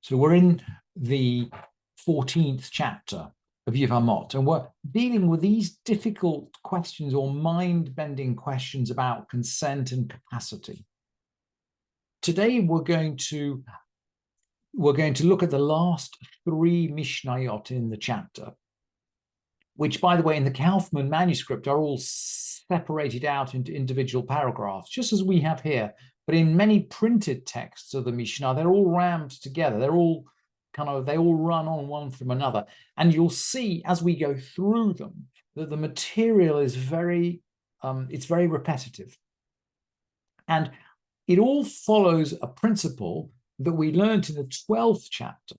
So we're in the 14th chapter of Yevamot, and we're dealing with these difficult questions or mind-bending questions about consent and capacity. Today we're going to look at the last 3 Mishnayot in the chapter, which, by the way, in the Kaufman manuscript are all separated out into individual paragraphs, just as we have here. But in many printed texts of the Mishnah, they're all rammed together. They all run on one from another. And you'll see as we go through them that the material is very repetitive. And it all follows a principle that we learned in the 12th chapter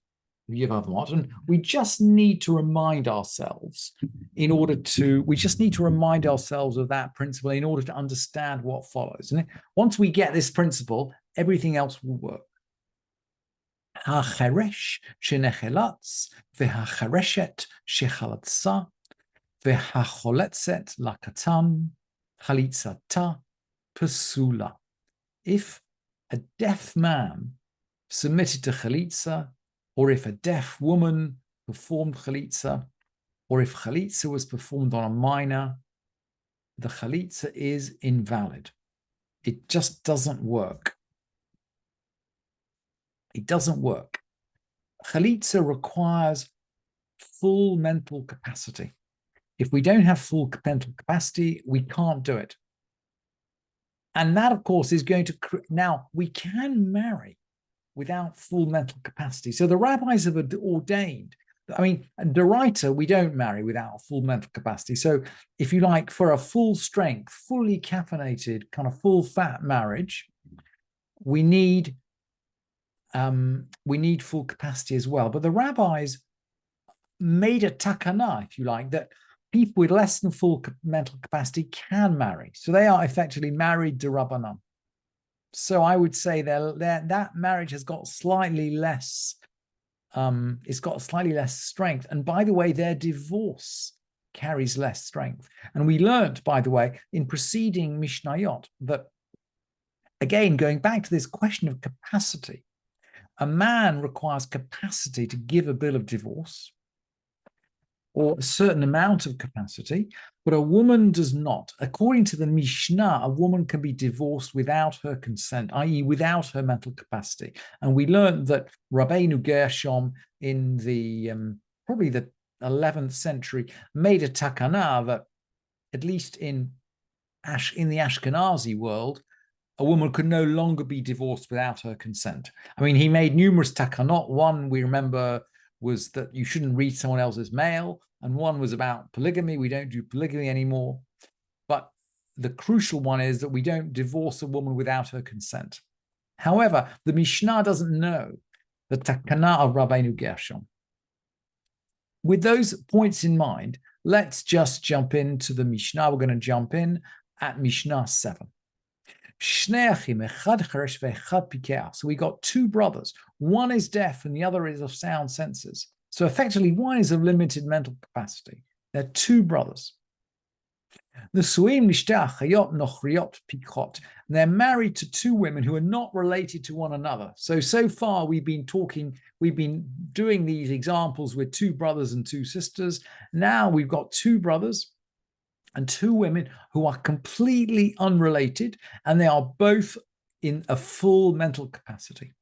of Yevamot, and we just need to remind ourselves of that principle in order to understand what follows. And once we get this principle, everything else will work. Hacheresh shenechelatz vehachereshet shechalatza vehacholetzet lakatam chalitzata pesula. If a deaf man submitted to chalitza, or if a deaf woman performed chalitza, or if chalitza was performed on a minor, the chalitza is invalid. It just doesn't work. It doesn't work. Chalitza requires full mental capacity. If we don't have full mental capacity, we can't do it. And that, of course, is going to... Now, we can marry without full mental capacity. So the rabbis have ordained, Doraita, we don't marry without full mental capacity. So if you like, for a full strength, fully caffeinated, kind of full fat marriage, we need full capacity as well. But the rabbis made a takana, if you like, that people with less than full mental capacity can marry. So they are effectively married d'Rabbanan. So I would say that marriage has got slightly less, strength. And by the way, their divorce carries less strength. And we learned, by the way, in preceding Mishnayot, that, again, going back to this question of capacity, a man requires capacity to give a bill of divorce, or a certain amount of capacity, but a woman does not. According to the Mishnah, a woman can be divorced without her consent, i.e. without her mental capacity. And we learned that Rabbeinu Gershom in the probably the 11th century made a takana that, at least in the Ashkenazi world, a woman could no longer be divorced without her consent. He made numerous takanot. One, we remember, was that you shouldn't read someone else's mail, and one was about polygamy. We don't do polygamy anymore. But the crucial one is that we don't divorce a woman without her consent. However, the Mishnah doesn't know the takana of Rabbeinu Gershom. With those points in mind, let's just jump into the Mishnah. We're going to jump in at Mishnah 7. So we got 2 brothers. One is deaf and the other is of sound senses. So effectively, one is of limited mental capacity. They're 2 brothers. They're married to 2 women who are not related to one another. So far we've been doing these examples with 2 brothers and 2 sisters. Now we've got 2 brothers and 2 women who are completely unrelated, and they are both in a full mental capacity.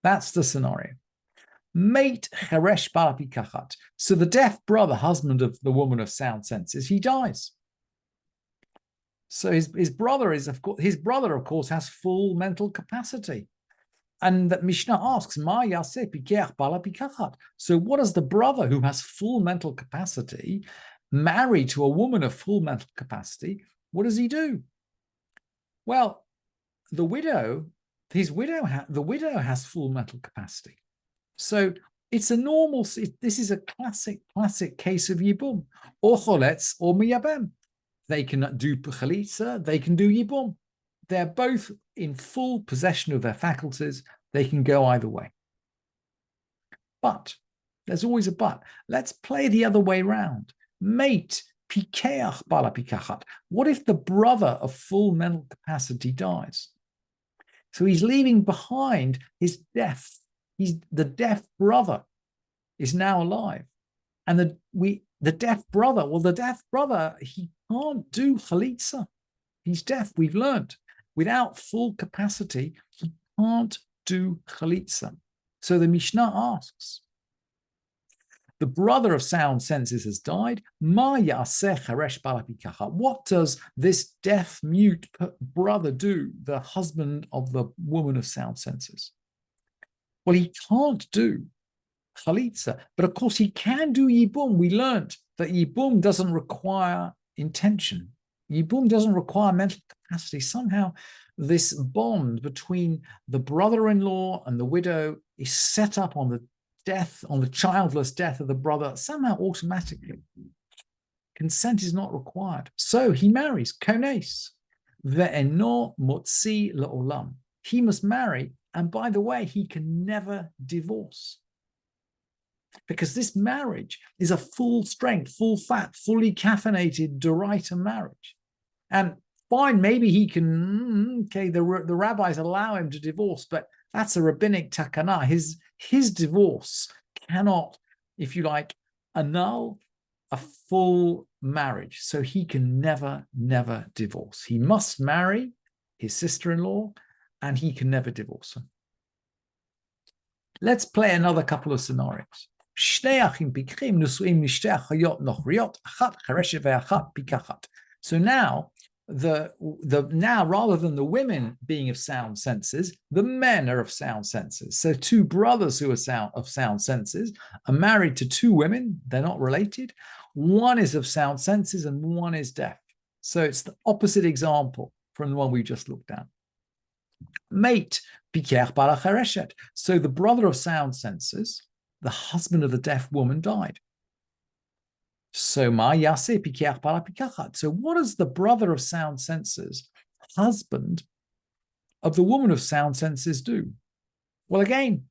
That's the scenario. Mate cheresh balapikachat. So the deaf brother, husband of the woman of sound senses, he dies. So his brother, of course, has full mental capacity. And that Mishnah asks, Ma yaseh pikech balapikachat. So what does the brother who has full mental capacity, married to a woman of full mental capacity, what does he do? Well, the widow has full mental capacity. So it's a normal, this is a classic case of yibum, or choletz or miyabem. They can do chalitza, they can do yibum. They're both in full possession of their faculties. They can go either way. But, there's always a but. Let's play the other way around. Mate, pikeach bala pikachat. What if the brother of full mental capacity dies? So he's leaving behind his deaf the deaf brother is now alive. And the deaf brother, he can't do chalitza. He's deaf, we've learned. Without full capacity, he can't do chalitza. So the Mishnah asks, the brother of sound senses has died. What does this deaf mute brother do, the husband of the woman of sound senses? Well, he can't do chalitza, but of course he can do yibum. We learned that yibum doesn't require intention. Yibum doesn't require mental capacity. Somehow this bond between the brother-in-law and the widow is set up on the childless death of the brother, somehow automatically. Consent is not required. So he marries, kones, ve'eno motzi le'olam. He must marry, and by the way, he can never divorce. Because this marriage is a full strength, full fat, fully caffeinated Doraita marriage. And fine, maybe he can, the rabbis allow him to divorce, but that's a rabbinic takana. His divorce cannot, if you like, annul a full marriage. So he can never, never divorce. He must marry his sister-in-law, and he can never divorce her. Let's play another couple of scenarios. So now, now rather than the women being of sound senses, the men are of sound senses. So two brothers who are of sound senses are married to two women. They're not related. One is of sound senses and one is deaf. So it's the opposite example from the one we just looked at. Mate, so the brother of sound senses, the husband of the deaf woman, died. So what does the brother of sound senses, husband of the woman of sound senses, do? Well, again,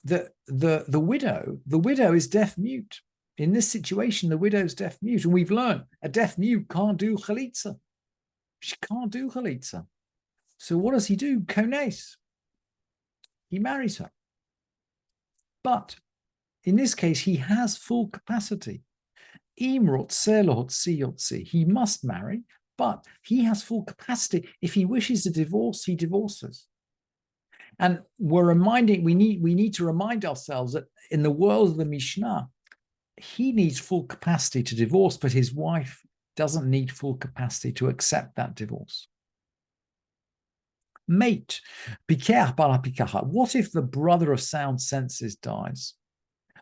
the widow is deaf mute. In this situation, the widow is deaf mute, and we've learned a deaf mute can't do chalitza. She can't do chalitza. So what does he do? Kones. He marries her. But in this case, he has full capacity. He must marry, but he has full capacity. If he wishes to divorce, he divorces. And we need to remind ourselves that in the world of the Mishnah, he needs full capacity to divorce, but his wife doesn't need full capacity to accept that divorce. Mate, what if the brother of sound senses dies?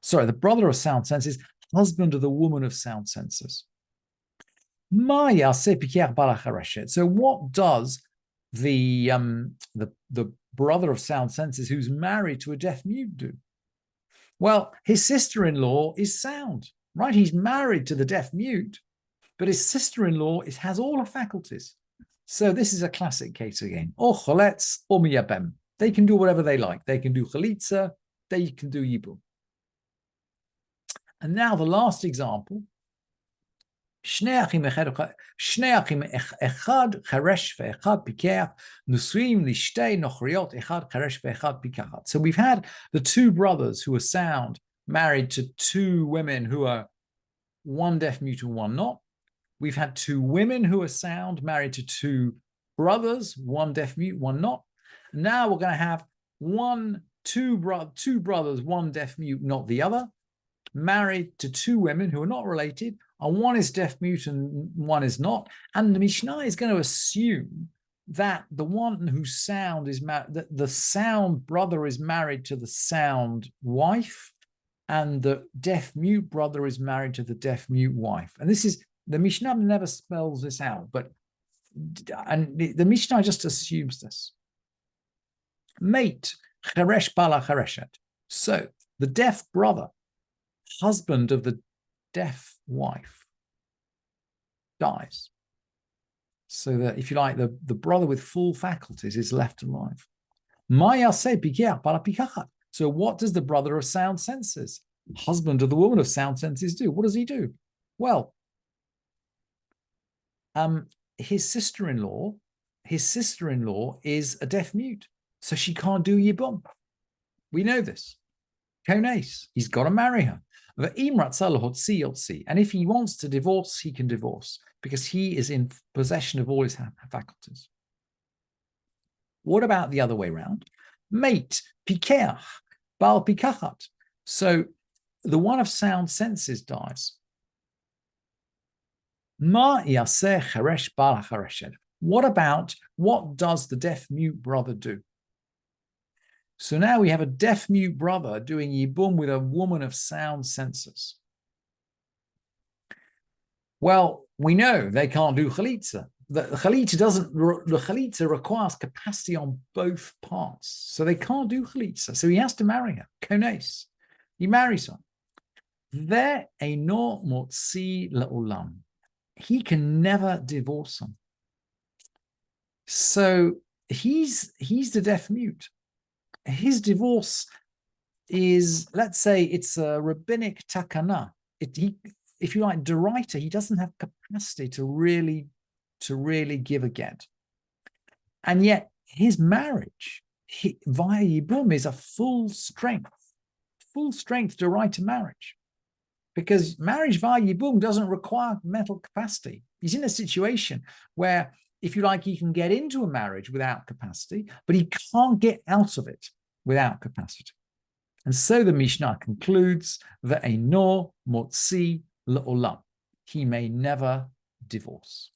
Sorry, the brother of sound senses, husband of the woman of sound senses. So what does the brother of sound senses who's married to a deaf mute do? Well, his sister-in-law is sound, right? He's married to the deaf mute, but his sister-in-law has all her faculties. So this is a classic case again. Or choletz or miyabem. They can do whatever they like. They can do chalitza, they can do yibum. And now the last example. So we've had the two brothers who are sound married to two women who are one deaf mute and one not. We've had two women who are sound married to two brothers, one deaf mute, one not. Now we're going to have two brothers, one deaf mute, not the other, married to two women who are not related, and one is deaf mute and one is not. And the Mishnah is going to assume that the one whose sound is married, that the sound brother is married to the sound wife, and the deaf mute brother is married to the deaf mute wife. And this is, the Mishnah never spells this out, and the Mishnah just assumes this. Mate, cheresh bala chereshet. So the deaf brother, husband of the deaf wife, dies. So that, if you like, the brother with full faculties is left alive. So what does the brother of sound senses, husband of the woman of sound senses, do? What does he do? Well, his sister-in-law is a deaf mute, so she can't do yibum. We know this. Kones, he's got to marry her. And if he wants to divorce, he can divorce because he is in possession of all his faculties. What about the other way around? Mate, pikeach, bal pikachat. So the one of sound senses dies. Ma yaseh cheresh bal hachareshed. What does the deaf mute brother do? So now we have a deaf mute brother doing yibum with a woman of sound senses. Well, we know they can't do chalitza. The chalitza requires capacity on both parts. So they can't do chalitza. So he has to marry her. Kones. He marries her. Ve'eino motzi le'olam. He can never divorce her. So he's the deaf mute. His divorce is, let's say, it's a rabbinic takana. If you like, deraita, he doesn't have capacity to really give a get. And yet his marriage via yibum is a full strength deraita marriage. Because marriage via yibum doesn't require mental capacity. He's in a situation where, if you like, he can get into a marriage without capacity, but he can't get out of it without capacity. And so the Mishnah concludes that Eino motzi le'olam. He may never divorce.